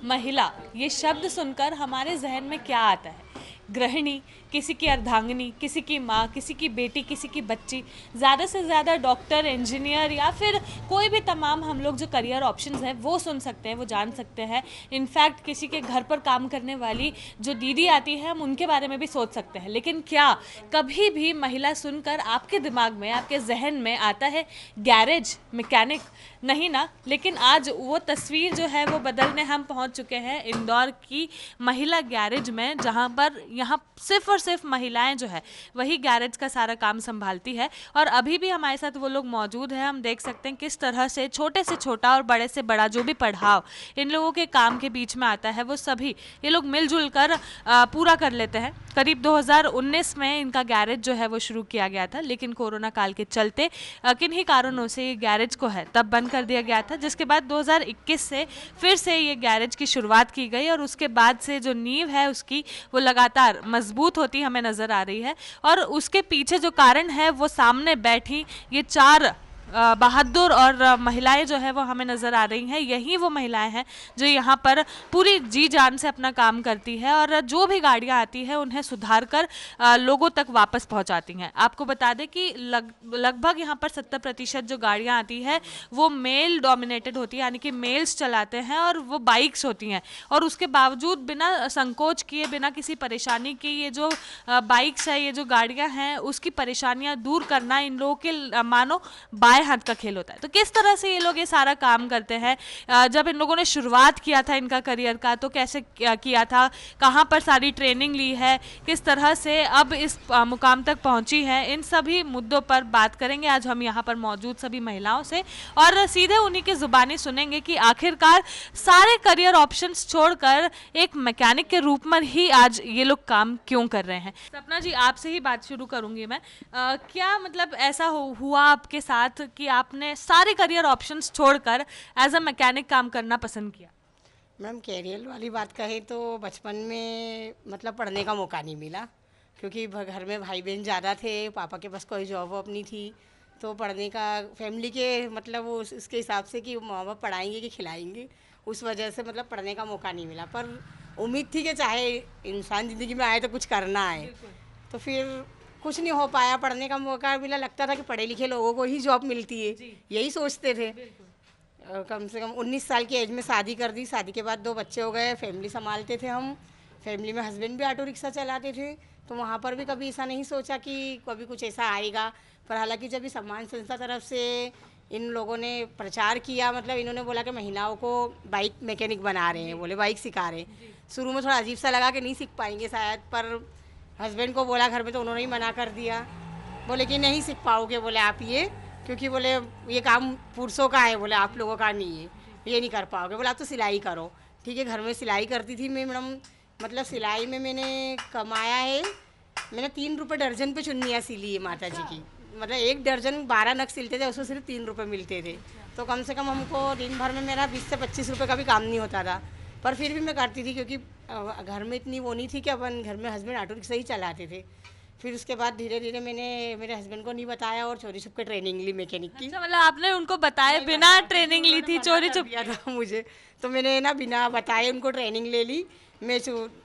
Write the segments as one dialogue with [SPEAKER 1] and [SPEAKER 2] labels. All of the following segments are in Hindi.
[SPEAKER 1] महिला ये शब्द सुनकर हमारे जहन में क्या आता है? गृहिणी, किसी की अर्धांगिनी, किसी की माँ, किसी की बेटी, किसी की बच्ची, ज़्यादा से ज़्यादा डॉक्टर, इंजीनियर या फिर कोई भी तमाम हम लोग जो करियर ऑप्शंस हैं वो सुन सकते हैं, वो जान सकते हैं। इनफैक्ट किसी के घर पर काम करने वाली जो दीदी आती है हम उनके बारे में भी सोच सकते हैं। लेकिन क्या कभी भी महिला सुनकर आपके दिमाग में, आपके जहन में आता है गैरेज, मैकेनिक? नहीं ना। लेकिन आज वो तस्वीर जो है वो बदलने हम पहुंच चुके हैं इंदौर की महिला गैरेज में, जहां पर यहाँ सिर्फ और सिर्फ महिलाएं जो है वही गैरेज का सारा काम संभालती है। और अभी भी हमारे साथ वो लोग मौजूद हैं। हम देख सकते हैं किस तरह से छोटा और बड़े से बड़ा जो भी पड़ाव इन लोगों के काम के बीच में आता है वो सभी ये लोग मिलजुल कर पूरा कर लेते हैं। करीब 2019 में इनका गैरेज जो है वो शुरू किया गया था, लेकिन कोरोना काल के चलते किन्हीं कारणों से ये गैरेज को है तब बंद कर दिया गया था, जिसके बाद 2021 से फिर से ये गैरेज की शुरुआत की गई और उसके बाद से जो नींव है उसकी वो लगातार मजबूत होती हमें नज़र आ रही है। और उसके पीछे जो कारण है वो सामने बैठी ये चार बहादुर और महिलाएं जो है वो हमें नज़र आ रही हैं। यही वो महिलाएं हैं जो यहाँ पर पूरी जी जान से अपना काम करती है और जो भी गाड़ियाँ आती हैं उन्हें सुधार कर लोगों तक वापस पहुँचाती हैं। आपको बता दें कि लगभग यहाँ पर 70% जो गाड़ियाँ आती है वो मेल डोमिनेटेड होती है, यानी कि मेल्स चलाते हैं और वो बाइक्स होती हैं। और उसके बावजूद बिना संकोच किए, बिना किसी परेशानी के ये जो बाइक्स है, ये जो गाड़ियाँ हैं, उसकी परेशानियाँ दूर करना इन लोगों के मानो बाएं हाथ का खेल होता है। तो किस तरह से ये लोग ये सारा काम करते हैं? जब इन लोगों ने शुरुआत किया था इनका करियर का तो कैसे किया था, कहाँ पर सारी ट्रेनिंग ली है, किस तरह से अब इस मुकाम तक पहुंची है, इन सभी मुद्दों पर बात करेंगे आज हम यहाँ पर मौजूद सभी महिलाओं से। और सीधे उन्हीं की जुबानी सुनेंगे कि आखिरकार सारे करियर ऑप्शंस छोड़कर एक मैकेनिक के रूप में ही आज ये लोग काम क्यों कर रहे हैं। सपना जी, आपसे ही बात शुरू करूंगी मैं। क्या मतलब ऐसा हुआ आपके साथ कि आपने सारे करियर ऑप्शंस छोड़कर एज अ मैकेनिक काम करना पसंद किया?
[SPEAKER 2] मैम, कैरियर वाली बात कहें तो बचपन में मतलब पढ़ने का मौका नहीं मिला, क्योंकि घर में भाई बहन ज़्यादा थे, पापा के पास कोई जॉब वॉब नहीं थी। तो पढ़ने का फैमिली के मतलब वो उसके हिसाब से कि माँ बाप पढ़ाएंगे कि खिलाएंगे, उस वजह से मतलब पढ़ने का मौका नहीं मिला। पर उम्मीद थी कि चाहे इंसान ज़िंदगी में आए तो कुछ करना है। तो फिर कुछ नहीं हो पाया, पढ़ने का मौका मिला। लगता था कि पढ़े लिखे लोगों को ही जॉब मिलती है, यही सोचते थे। कम से कम 19 साल की एज में शादी कर दी। शादी के बाद 2 बच्चे हो गए, फैमिली संभालते थे हम। फैमिली में हस्बैंड भी ऑटो रिक्शा चलाते थे, तो वहाँ पर भी कभी ऐसा नहीं सोचा कि कभी कुछ ऐसा आएगा। पर हालांकि जब इस सम्मान संस्था तरफ से इन लोगों ने प्रचार किया, मतलब इन्होंने बोला कि महिलाओं को बाइक मैकेनिक बना रहे हैं, बोले बाइक सिखा रहे हैं। शुरू में थोड़ा अजीब सा लगा कि नहीं सीख पाएंगे शायद, पर हस्बैंड को बोला घर में तो उन्होंने ही मना कर दिया। बोले कि नहीं सीख पाओगे, बोले आप ये, क्योंकि बोले ये काम पुरुषों का है, बोले आप लोगों का नहीं है, ये नहीं कर पाओगे। बोले आप तो सिलाई करो। ठीक है, घर में सिलाई करती थी मैं मैडम। मतलब सिलाई में मैंने कमाया है, मैंने 3 रुपये दर्जन पे चुन्नियाँ सिली है माता जी की। मतलब 1 दर्जन 12 नग सिलते थे, उसमें सिर्फ 3 रुपये मिलते थे। तो कम से कम हमको दिन भर में मेरा 20 से 25 रुपये का भी काम नहीं होता था। पर फिर भी मैं करती थी, क्योंकि घर में इतनी वो नहीं थी कि अपन घर में हस्बैंड ऑटो रिक्शा ही चलाते थे। फिर उसके बाद धीरे धीरे मैंने मेरे हस्बैंड को नहीं बताया और चोरी छुप के ट्रेनिंग ली मैकेनिक की।
[SPEAKER 1] अच्छा, मतलब आपने उनको बताए बिना ट्रेनिंग ली थी? चोरी छुप
[SPEAKER 2] किया था मुझे, तो मैंने ना बिना बताए उनको ट्रेनिंग ले ली। मैं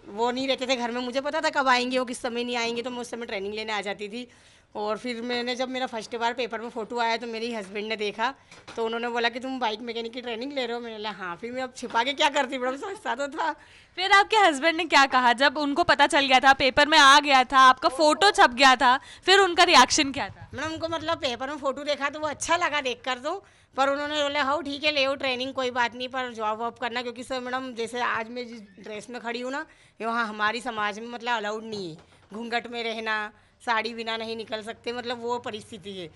[SPEAKER 2] वो नहीं रहते थे घर में, मुझे पता था कब आएंगे वो, किस समय नहीं आएंगे, तो मैं उस समय ट्रेनिंग लेने आ जाती थी। और फिर मैंने जब मेरा फर्स्ट बार पेपर में फ़ोटो आया तो मेरे हस्बैंड ने देखा, तो उन्होंने बोला कि तुम बाइक मैकेनिक की ट्रेनिंग ले रहे हो। मैंने बोला हाँ। फिर मैं अब छिपा के क्या करती, बड़ा सस्ता तो था।
[SPEAKER 1] फिर आपके हस्बैंड ने क्या कहा जब उनको पता चल गया था, पेपर में आ गया था, आपका फोटो छप गया था? फिर उनका रिएक्शन क्या था?
[SPEAKER 2] मैंने उनको मतलब पेपर में फ़ोटो देखा तो वो अच्छा लगा देख कर, तो पर उन्होंने बोला हाँ ठीक है ले हो ट्रेनिंग, कोई बात नहीं, पर जॉब वॉब करना। क्योंकि सर मैडम जैसे आज मैं जिस ड्रेस में खड़ी हूँ ना, वहाँ हमारी समाज में मतलब अलाउड नहीं है घूंघट में रहना, साड़ी बिना नहीं निकल सकते, मतलब वो परिस्थिति है।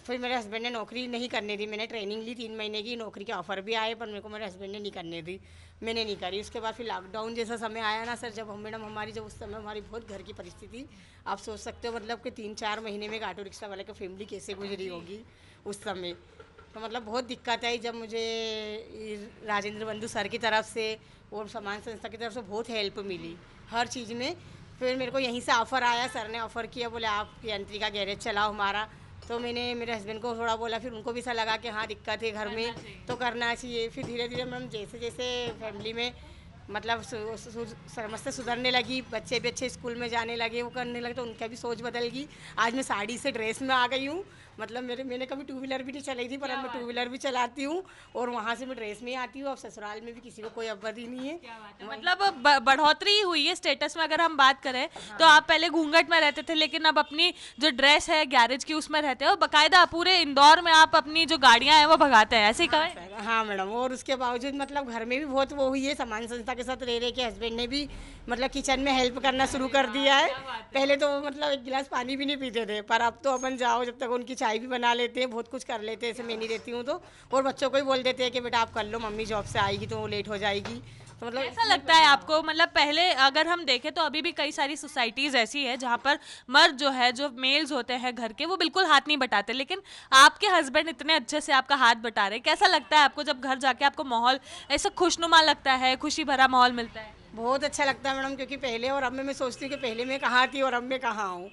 [SPEAKER 2] फिर मेरे हस्बैंड ने नौकरी नहीं करने दी। मैंने ट्रेनिंग ली 3 महीने की, नौकरी के ऑफ़र भी आए, पर मेरे को मेरे हस्बैंड ने नहीं करने दी, मैंने नहीं करी। उसके बाद फिर लॉकडाउन जैसा समय आया ना सर, जब हम मैडम हमारी जब उस समय हमारी बहुत घर की परिस्थिति, आप सोच सकते हो मतलब कि 3-4 महीने में एक ऑटो रिक्शा वाले की फैमिली कैसे गुजरी होगी उस समय। तो मतलब बहुत दिक्कत आई। जब मुझे राजेंद्र बंधु सर की तरफ से और सम्मान संस्था की तरफ से बहुत हेल्प मिली हर चीज़ में। फिर मेरे को यहीं से ऑफ़र आया, सर ने ऑफ़र किया, बोले आप यंत्रिका गैरेज चलाओ हमारा। तो मैंने मेरे हस्बैंड को थोड़ा बोला, फिर उनको भी ऐसा लगा कि हाँ दिक्कत है घर में तो करना चाहिए। फिर धीरे धीरे मैम जैसे जैसे फैमिली में मतलब समझते सुधरने लगी, बच्चे भी अच्छे स्कूल में जाने लगे, वो करने लगे, तो उनका भी सोच बदल गई। आज मैं साड़ी से ड्रेस में आ गई हूँ। मतलब मैंने कभी टू व्हीलर भी नहीं चलाई थी, पर अब मैं टू व्हीलर भी चलाती हूँ और वहाँ से मैं ड्रेस में ही आती हूँ। अब ससुराल में भी किसी को कोई अवधि नहीं है।
[SPEAKER 1] मतलब बढ़ोतरी हुई है स्टेटस में। अगर हम बात करें तो आप पहले घूंघट में रहते थे, लेकिन अब अपनी जो ड्रेस है गैरेज की उसमें रहते हो, बकायदा पूरे इंदौर में आप अपनी जो गाड़ियां हैं वो भगाते हैं, ऐसे ही कहें?
[SPEAKER 2] हाँ मैडम, और उसके बावजूद मतलब घर में भी बहुत वो हुई है, समान संस्था के साथ रह के हस्बैंड ने भी मतलब किचन में हेल्प करना शुरू कर दिया है। पहले तो वो मतलब एक गिलास पानी भी नहीं पीते थे, पर अब तो अपन जाओ जब तक उनकी चाय भी बना लेते हैं, बहुत कुछ कर लेते हैं, ऐसे मैं नहीं रहती हूँ तो। और बच्चों को ही बोल देते हैं कि बेटा आप कर लो, मम्मी जॉब से आएगी तो वो लेट हो जाएगी, तो मतलब
[SPEAKER 1] ऐसा लगता है आपको? मतलब पहले अगर हम देखें तो अभी भी कई सारी सोसाइटीज ऐसी है जहाँ पर मर्द जो है, जो मेल्स होते हैं घर के, वो बिल्कुल हाथ नहीं बटाते, लेकिन आपके हस्बैंड इतने अच्छे से आपका हाथ बटा रहे हैं। कैसा लगता है आपको जब घर जाके आपको माहौल ऐसा खुशनुमा लगता है, खुशी भरा माहौल मिलता है?
[SPEAKER 2] बहुत अच्छा लगता है मैडम, क्योंकि पहले और अब में मैं सोचती हूँ कि पहले मैं कहाँ थी और अब मैं कहाँ हूँ।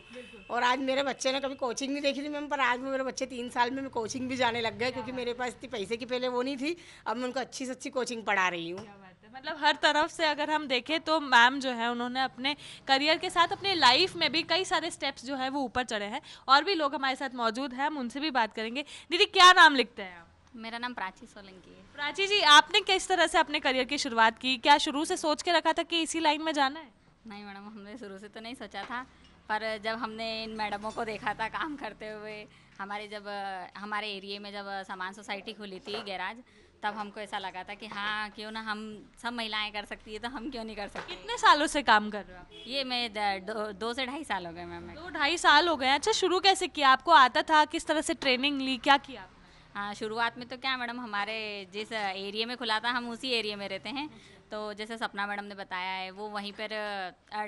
[SPEAKER 2] और आज मेरे बच्चे ने कभी कोचिंग नहीं देखी थी मैम, पर आज मेरे बच्चे 3 साल में मैं कोचिंग भी जाने लग गए, क्योंकि मेरे पास इतनी पैसे की पहले वो नहीं थी। अब मैं उनको अच्छी से अच्छी कोचिंग पढ़ा रही हूँ।
[SPEAKER 1] मतलब हर तरफ से अगर हम देखें तो मैम जो है उन्होंने अपने करियर के साथ अपने लाइफ में भी कई सारे स्टेप्स जो है वो ऊपर चढ़े हैं। और भी लोग हमारे साथ मौजूद हैं, हम उनसे भी बात करेंगे। दीदी क्या नाम लिखते हैं आप?
[SPEAKER 3] मेरा नाम प्राची सोलंकी है।
[SPEAKER 1] प्राची जी, आपने किस तरह से अपने करियर की शुरुआत की? क्या शुरू से सोच के रखा था कि इसी लाइन में जाना है?
[SPEAKER 3] नहीं मैडम, हमने शुरू से तो नहीं सोचा था, पर जब हमने इन मैडमों को देखा था काम करते हुए, हमारे एरिया में जब सामान सोसाइटी खुली थी गैराज, तब हमको ऐसा लगा था कि हाँ क्यों ना हम सब महिलाएं कर सकती है, तो हम क्यों नहीं कर सकते।
[SPEAKER 1] कितने सालों से काम कर रहे हो आप?
[SPEAKER 3] ये मैं 2 से 2.5 साल हो गए मैम।
[SPEAKER 1] 2-2.5 साल हो गए हैं। अच्छा, शुरू कैसे किया? आपको आता था? किस तरह से ट्रेनिंग ली? क्या किया आपने?
[SPEAKER 3] हाँ, शुरुआत में तो क्या मैडम, हमारे जिस एरिया में खुला था हम उसी एरिया में रहते हैं, तो जैसे सपना मैडम ने बताया है वो वहीं पर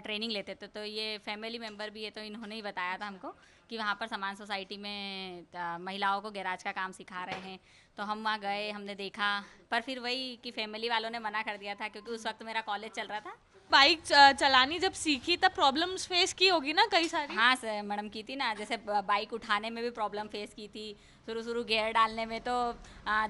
[SPEAKER 3] ट्रेनिंग लेते थे, तो ये फैमिली मेम्बर भी है, तो इन्होंने ही बताया था हमको कि वहाँ पर सामान सोसाइटी में महिलाओं को गैराज का काम सिखा रहे हैं। तो हम वहाँ गए, हमने देखा, पर फिर वही कि फैमिली वालों ने मना कर दिया था, क्योंकि उस वक्त मेरा कॉलेज चल रहा था।
[SPEAKER 1] बाइक चलानी जब सीखी तब प्रॉब्लम्स फेस की होगी ना कई सारी?
[SPEAKER 3] हाँ सर मैडम, की थी ना, जैसे बाइक उठाने में भी प्रॉब्लम फेस की थी। शुरू गियर डालने में तो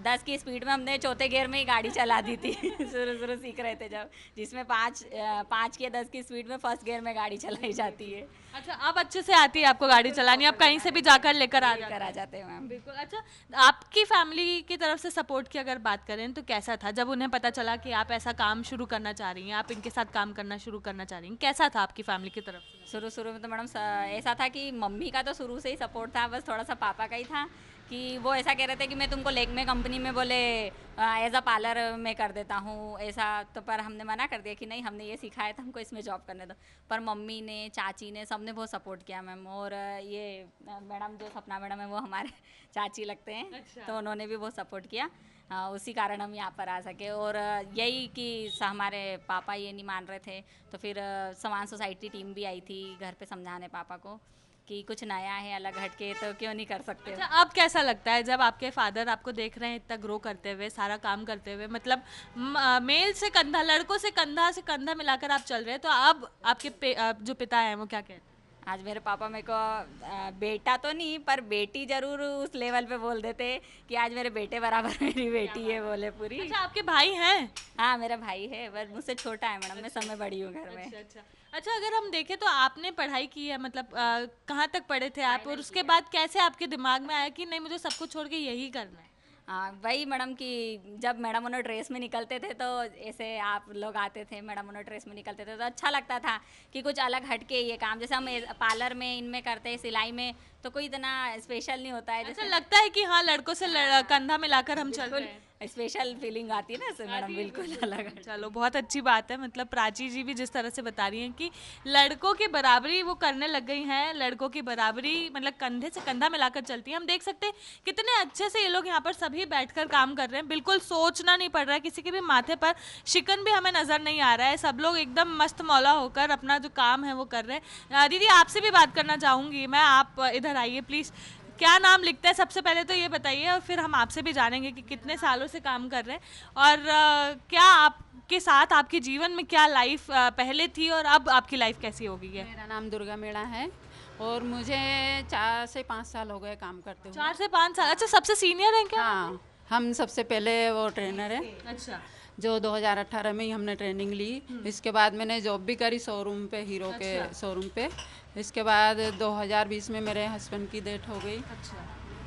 [SPEAKER 3] 10 की स्पीड में हमने चौथे गियर में ही गाड़ी चला दी थी शुरू सीख रहे थे जब, जिसमें 5 की 10 की स्पीड में फर्स्ट गियर में गाड़ी चलाई जाती है।
[SPEAKER 1] अच्छा, अब अच्छे से आती है आपको गाड़ी चलानी? आप कहीं से भी जाकर लेकर आ
[SPEAKER 3] जाते हैं मैम।
[SPEAKER 1] बिल्कुल। अच्छा, आपकी फैमिली की तरफ से सपोर्ट की अगर बात करें तो कैसा था जब उन्हें पता चला कि आप ऐसा काम शुरू करना चाह रही हैं, आप इनके साथ काम करना शुरू करना चाह रही हैं? कैसा था आपकी फैमिली की तरफ से?
[SPEAKER 3] शुरू में तो मैडम ऐसा था कि मम्मी का तो शुरू से ही सपोर्ट था, बस थोड़ा सा पापा का ही था कि वो ऐसा कह रहे थे कि मैं तुमको लेक्मे कंपनी में बोले एज अ पार्लर में कर देता हूँ ऐसा, तो पर हमने मना कर दिया कि नहीं, हमने ये सीखा है तो हमको इसमें जॉब करने दो। पर मम्मी ने, चाची ने, सबने बहुत सपोर्ट किया मैम। और ये मैडम जो सपना मैडम है वो हमारे चाची लगते हैं। अच्छा। तो उन्होंने भी बहुत सपोर्ट किया, उसी कारण हम यहाँ पर आ सके। और यही कि हमारे पापा ये नहीं मान रहे थे, तो फिर सामान सोसाइटी टीम भी आई थी घर पे समझाने पापा को कि कुछ नया है, अलग हटके, तो क्यों नहीं कर सकते।
[SPEAKER 1] अच्छा, अब कैसा लगता है जब आपके फादर आपको देख रहे हैं इतना ग्रो करते हुए, सारा काम करते हुए? मतलब मेल से कंधा, लड़कों से कंधा मिलाकर आप चल रहे हैं, तो अब आपके जो पिता हैं वो क्या कहते हैं?
[SPEAKER 3] आज मेरे पापा मेरे को बेटा तो नहीं पर बेटी जरूर उस लेवल पे बोल देते कि आज मेरे बेटे बराबर मेरी बेटी है, बोले पूरी।
[SPEAKER 1] अच्छा, आपके भाई हैं?
[SPEAKER 3] हाँ मेरा भाई है, बस मुझसे छोटा है मैडम। मैं सब में बड़ी हूँ घर में।
[SPEAKER 1] अच्छा, अगर हम देखें तो आपने पढ़ाई की है, मतलब कहाँ तक पढ़े थे आप, और उसके बाद कैसे आपके दिमाग में आया कि नहीं मुझे सब कुछ छोड़ के यही करना है?
[SPEAKER 3] वही मैडम कि जब मैडम उन्होंने ड्रेस में निकलते थे, तो ऐसे आप लोग आते थे, मैडम उन्होंने ड्रेस में निकलते थे, तो अच्छा लगता था कि कुछ अलग हटके ये काम, जैसे हम पार्लर में इनमें करते हैं, सिलाई में, तो कोई इतना स्पेशल नहीं होता है।
[SPEAKER 1] जैसे लगता है कि हाँ लड़कों से कंधा मिलाकर हम चल रहे हैं,
[SPEAKER 3] स्पेशल फीलिंग आती है ना मैडम, बिल्कुल अलग।
[SPEAKER 1] चलो बहुत अच्छी बात है। मतलब प्राची जी भी जिस तरह से बता रही हैं कि लड़कों की बराबरी वो करने लग गई हैं, लड़कों की बराबरी मतलब कंधे से कंधा मिलाकर चलती हैं। हम देख सकते हैं कितने अच्छे से ये लोग यहाँ पर सभी बैठकर काम कर रहे हैं, बिल्कुल सोचना नहीं पड़ रहा है, किसी के भी माथे पर शिकन भी हमें नजर नहीं आ रहा है, सब लोग एकदम मस्त मौला होकर अपना जो काम है वो कर रहे हैं। दीदी आपसे भी बात करना चाहूँगी मैं, आप इधर आइए प्लीज़। क्या नाम लिखता है सबसे पहले तो ये बताइए, और फिर हम आपसे भी जानेंगे कि कितने सालों से काम कर रहे हैं, और क्या आपके साथ आपके जीवन में क्या लाइफ पहले थी और अब आपकी लाइफ कैसी हो गई है?
[SPEAKER 4] मेरा नाम दुर्गा मेड़ा है और मुझे 4 से 5 साल हो गए काम करते हुए।
[SPEAKER 1] 4 से 5 साल? अच्छा, सबसे सीनियर हैं क्या?
[SPEAKER 4] हाँ, हम सबसे पहले वो ट्रेनर है।
[SPEAKER 1] अच्छा,
[SPEAKER 4] जो 2018 में ही हमने ट्रेनिंग ली। इसके बाद मैंने जॉब भी करी शोरूम पे, हीरो के शोरूम पे। इसके बाद 2020 में मेरे हस्बैंड की डेथ हो गई।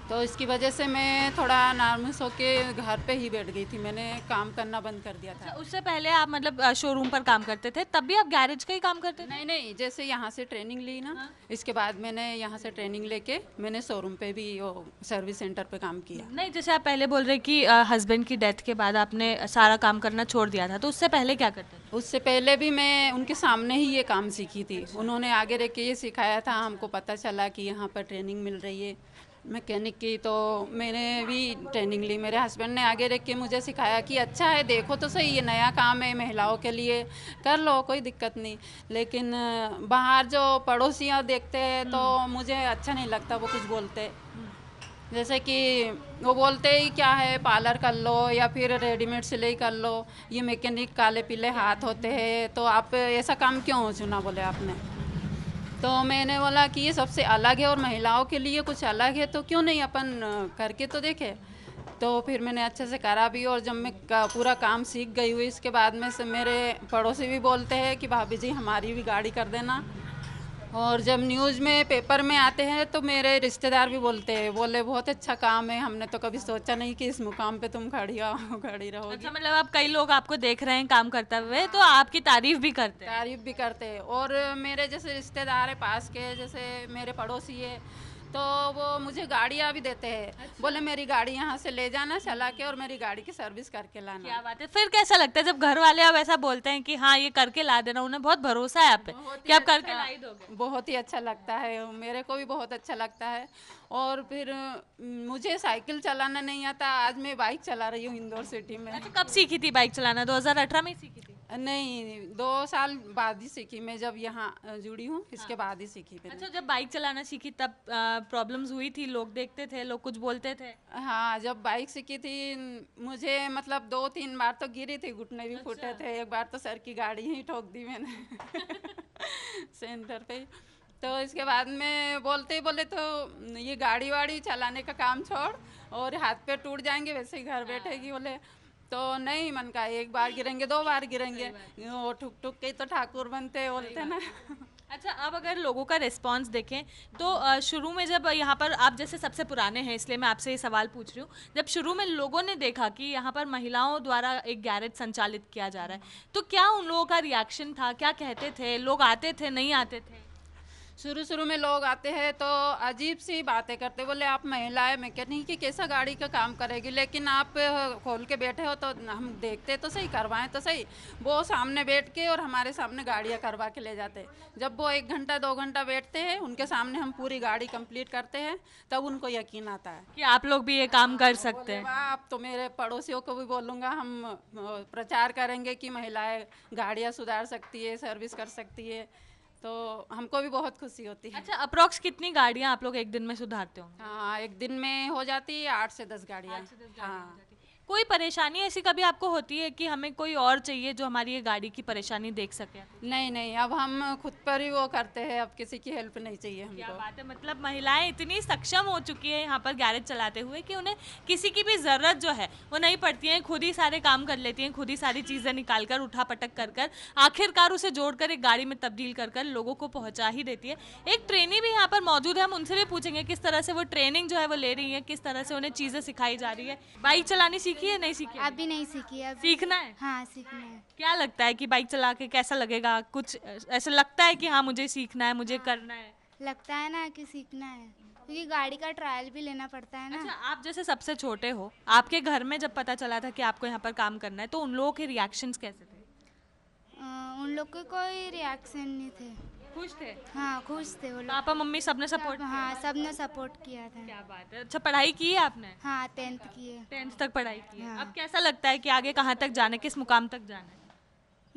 [SPEAKER 4] तो इसकी वजह से मैं थोड़ा नर्वस होके घर पे ही बैठ गई थी, मैंने काम करना बंद कर दिया था।
[SPEAKER 1] उससे पहले आप मतलब शोरूम पर काम करते थे, तब भी आप गैरेज का ही काम करते थे?
[SPEAKER 4] नहीं नहीं, जैसे यहाँ से ट्रेनिंग ली ना, इसके बाद मैंने यहाँ से ट्रेनिंग लेके मैंने शोरूम पे भी वो सर्विस सेंटर पे काम किया।
[SPEAKER 1] नहीं, जैसे आप पहले बोल रहे कि हस्बैंड की डेथ के बाद आपने सारा काम करना छोड़ दिया था, तो उससे पहले क्या करते थे?
[SPEAKER 4] उससे पहले भी मैं उनके सामने ही ये काम सीखी थी। उन्होंने आगे रह के ये सिखाया था, हमको पता चला कि यहाँ पर ट्रेनिंग मिल रही है मैकेनिक की, तो मैंने भी ट्रेनिंग ली। मेरे हस्बैंड ने आगे रख के मुझे सिखाया कि अच्छा है, देखो तो सही, ये नया काम है, महिलाओं के लिए कर लो, कोई दिक्कत नहीं। लेकिन बाहर जो पड़ोसियाँ देखते हैं तो मुझे अच्छा नहीं लगता, वो कुछ बोलते जैसे कि वो बोलते ही क्या है, पार्लर कर लो या फिर रेडीमेड सिलाई कर लो, ये मैकेनिक काले पीले हाथ होते हैं, तो आप ऐसा काम क्यों चुना, बोले आपने। तो मैंने बोला कि ये सबसे अलग है और महिलाओं के लिए कुछ अलग है, तो क्यों नहीं अपन करके तो देखे। तो फिर मैंने अच्छे से करा भी, और जब मैं पूरा काम सीख गई हुई, इसके बाद में से मेरे पड़ोसी भी बोलते हैं कि भाभी जी हमारी भी गाड़ी कर देना। और जब न्यूज़ में पेपर में आते हैं तो मेरे रिश्तेदार भी बोलते हैं, बोले बहुत अच्छा काम है, हमने तो कभी सोचा नहीं कि इस मुकाम पे तुम खड़ी रहोगी।
[SPEAKER 1] अच्छा, मतलब आप कई लोग आपको देख रहे हैं काम करते हुए, तो आपकी तारीफ भी करते हैं?
[SPEAKER 4] तारीफ भी करते हैं। और मेरे जैसे रिश्तेदार है पास के, जैसे मेरे पड़ोसी है, तो वो मुझे गाड़ियाँ भी देते हैं। बोले मेरी गाड़ी यहाँ से ले जाना चला के और मेरी गाड़ी की सर्विस करके लाना।
[SPEAKER 1] क्या बात है। फिर कैसा लगता है जब घर वाले अब ऐसा बोलते हैं कि हाँ ये करके ला देना, उन्हें बहुत भरोसा है आप पे कि आप करके ला ही दोगे?
[SPEAKER 4] बहुत ही अच्छा लगता है, मेरे को भी बहुत अच्छा लगता है। और फिर मुझे साइकिल चलाना नहीं आता, आज मैं बाइक चला रही हूँ इंदौर सिटी में।
[SPEAKER 1] अच्छा, कब सीखी थी बाइक चलाना? 2018 में ही सीखी थी?
[SPEAKER 4] नहीं, 2 साल बाद ही सीखी मैं, जब यहाँ जुड़ी हूँ इसके बाद ही सीखी मैंने।
[SPEAKER 1] अच्छा, जब बाइक चलाना सीखी तब प्रॉब्लम्स हुई थी? लोग देखते थे, लोग कुछ बोलते थे?
[SPEAKER 4] हाँ, जब बाइक सीखी थी मुझे मतलब 2-3 बार तो गिरी थी, घुटने भी फूटे थे। एक बार तो सर की गाड़ी ही ठोक दी मैंने सेंटर पे। तो इसके बाद में बोले तो ये गाड़ी वाड़ी चलाने का काम छोड़, और हाथ पे टूट जाएंगे, वैसे ही घर बैठेगी। बोले तो नहीं, मन का एक बार गिरेंगे 2 बार गिरेंगे, वो ठुक ठुक के तो ठाकुर बनते बोलते ना।
[SPEAKER 1] अच्छा, अब अगर लोगों का रिस्पांस देखें तो शुरू में जब यहाँ पर आप जैसे सबसे पुराने हैं इसलिए मैं आपसे ये सवाल पूछ रही हूँ, जब शुरू में लोगों ने देखा कि यहाँ पर महिलाओं द्वारा एक गैरेज संचालित किया जा रहा है, तो क्या उन लोगों का रिएक्शन था? क्या कहते थे लोग? आते थे, नहीं आते थे?
[SPEAKER 4] शुरू में लोग आते हैं तो अजीब सी बातें करते, बोले आप महिला है, मैकेनिक की कैसा गाड़ी का काम करेगी, लेकिन आप खोल के बैठे हो तो हम देखते तो सही, करवाएं तो सही। वो सामने बैठ के और हमारे सामने गाड़ियाँ करवा के ले जाते। जब वो 1 घंटा 2 घंटा बैठते हैं, उनके सामने हम पूरी गाड़ी कंप्लीट करते हैं, तब उनको यकीन आता है
[SPEAKER 1] कि आप लोग भी ये काम कर सकते हैं।
[SPEAKER 4] वाह, अब तो मेरे पड़ोसियों को भी बोलूँगा, हम प्रचार करेंगे कि महिलाएं गाड़ियाँ सुधार सकती है, सर्विस कर सकती है, तो हमको भी बहुत खुशी होती है।
[SPEAKER 1] अच्छा, अप्रोक्स कितनी गाड़ियाँ आप लोग एक दिन में सुधारते होंगे?
[SPEAKER 4] हाँ, एक दिन में हो जाती है 8 से 10 गाड़ियाँ। हाँ,
[SPEAKER 1] कोई परेशानी ऐसी कभी आपको होती है कि हमें कोई और चाहिए जो हमारी ये गाड़ी की परेशानी देख सके?
[SPEAKER 4] नहीं नहीं, अब हम खुद पर ही वो करते हैं, अब किसी की हेल्प नहीं चाहिए
[SPEAKER 1] क्या
[SPEAKER 4] हमको।
[SPEAKER 1] बात है। मतलब महिलाएं इतनी सक्षम हो चुकी है यहाँ पर गैरेज चलाते हुए कि उन्हें किसी की भी ज़रूरत जो है वो नहीं पड़ती है, खुद ही सारे काम कर लेती हैं, खुद ही सारी चीज़ें निकाल कर उठा पटक कर आखिरकार उसे जोड़कर एक गाड़ी में तब्दील कर लोगों को पहुँचा ही देती है। एक ट्रेनी भी यहाँ पर मौजूद है, हम उनसे भी पूछेंगे किस तरह से वो ट्रेनिंग जो है वो ले रही है, किस तरह से उन्हें चीज़ें सिखाई जा रही है। बाइक चलानी सीखी है, नहीं सीखी?
[SPEAKER 5] अभी नहीं सीखी है।
[SPEAKER 1] सीखना है?
[SPEAKER 5] हाँ, सीखना है।
[SPEAKER 1] क्या लगता है कि बाइक चला के कैसा लगेगा? कुछ ऐसा लगता है कि हाँ मुझे सीखना है, मुझे करना है?
[SPEAKER 5] लगता है ना कि सीखना है, क्योंकि गाड़ी का ट्रायल भी लेना पड़ता है ना।
[SPEAKER 1] अच्छा, आप जैसे सबसे छोटे हो, आपके घर में जब पता चला था कि आपको यहाँ पर काम करना है, तो उन लोगों के रिएक्शंस कैसे थे?
[SPEAKER 5] उन लोग के कोई रिएक्शन नहीं थे।
[SPEAKER 1] खुश थे?
[SPEAKER 5] हाँ, खुश थे वो लोग।
[SPEAKER 1] पापा मम्मी सबने सपोर्ट?
[SPEAKER 5] हाँ, सबने सपोर्ट किया था।
[SPEAKER 1] क्या बात है। अच्छा, पढ़ाई की है आपने?
[SPEAKER 5] हाँ, 10th की है।
[SPEAKER 1] 10th तक पढ़ाई की है।
[SPEAKER 5] हाँ।
[SPEAKER 1] अब कैसा लगता है कि आगे कहाँ तक जाना है, किस मुकाम तक जाना है?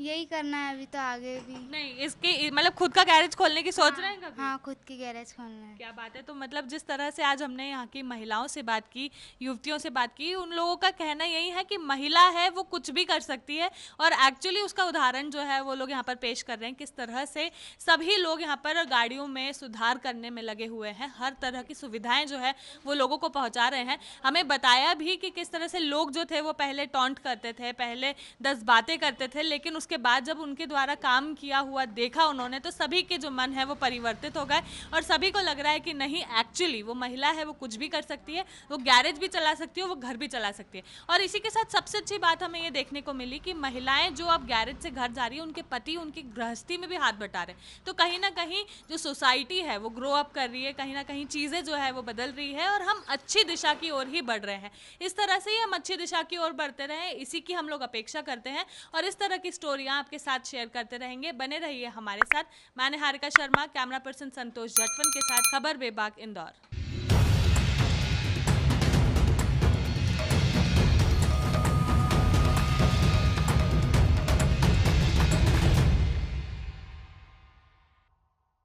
[SPEAKER 5] यही करना है अभी तो, आगे भी।
[SPEAKER 1] नहीं, इसके मतलब खुद का गैरेज खोलने की सोच रहे हैं कभी?
[SPEAKER 5] हाँ, खुद की गैरेज खोलना है।
[SPEAKER 1] क्या बात है। तो मतलब जिस तरह से आज हमने यहाँ की महिलाओं से बात की, युवतियों से बात की, उन लोगों का कहना यही है कि महिला है वो कुछ भी कर सकती है, और एक्चुअली उसका उदाहरण जो है वो लोग यहाँ पर पेश कर रहे हैं, किस तरह से सभी लोग यहाँ पर गाड़ियों में सुधार करने में लगे हुए हैं, हर तरह की सुविधाएं जो है वो लोगों को पहुँचा रहे हैं। हमें बताया भी कि किस तरह से लोग जो थे वो पहले टॉन्ट करते थे, पहले 10 बातें करते थे, लेकिन उसके बाद जब उनके द्वारा काम किया हुआ देखा उन्होंने, तो सभी के जो मन है वो परिवर्तित हो गए, और सभी को लग रहा है कि नहीं, एक्चुअली वो महिला है वो कुछ भी कर सकती है, वो गैरेज भी चला सकती है, वो घर भी चला सकती है। और इसी के साथ सबसे अच्छी बात हमें ये देखने को मिली कि महिलाएं जो अब गैरेज से घर जा रही है, उनके पति उनकी गृहस्थी में भी हाथ बटा रहे हैं। तो कहीं ना कहीं जो सोसाइटी है वो ग्रो अप कर रही है, कहीं ना कहीं चीज़ें जो है वो बदल रही है, और हम अच्छी दिशा की ओर ही बढ़ रहे हैं। इस तरह से ही हम अच्छी दिशा की ओर बढ़ते रहें, इसी की हम लोग अपेक्षा करते हैं, और इस तरह की स्टोरियाँ आपके साथ शेयर करते रहेंगे। बने रहिए हमारे साथ। मैं निहारिका शर्मा, कैमरा पर्सन संतोष जटवन के साथ, खबर बेबाक इंदौर।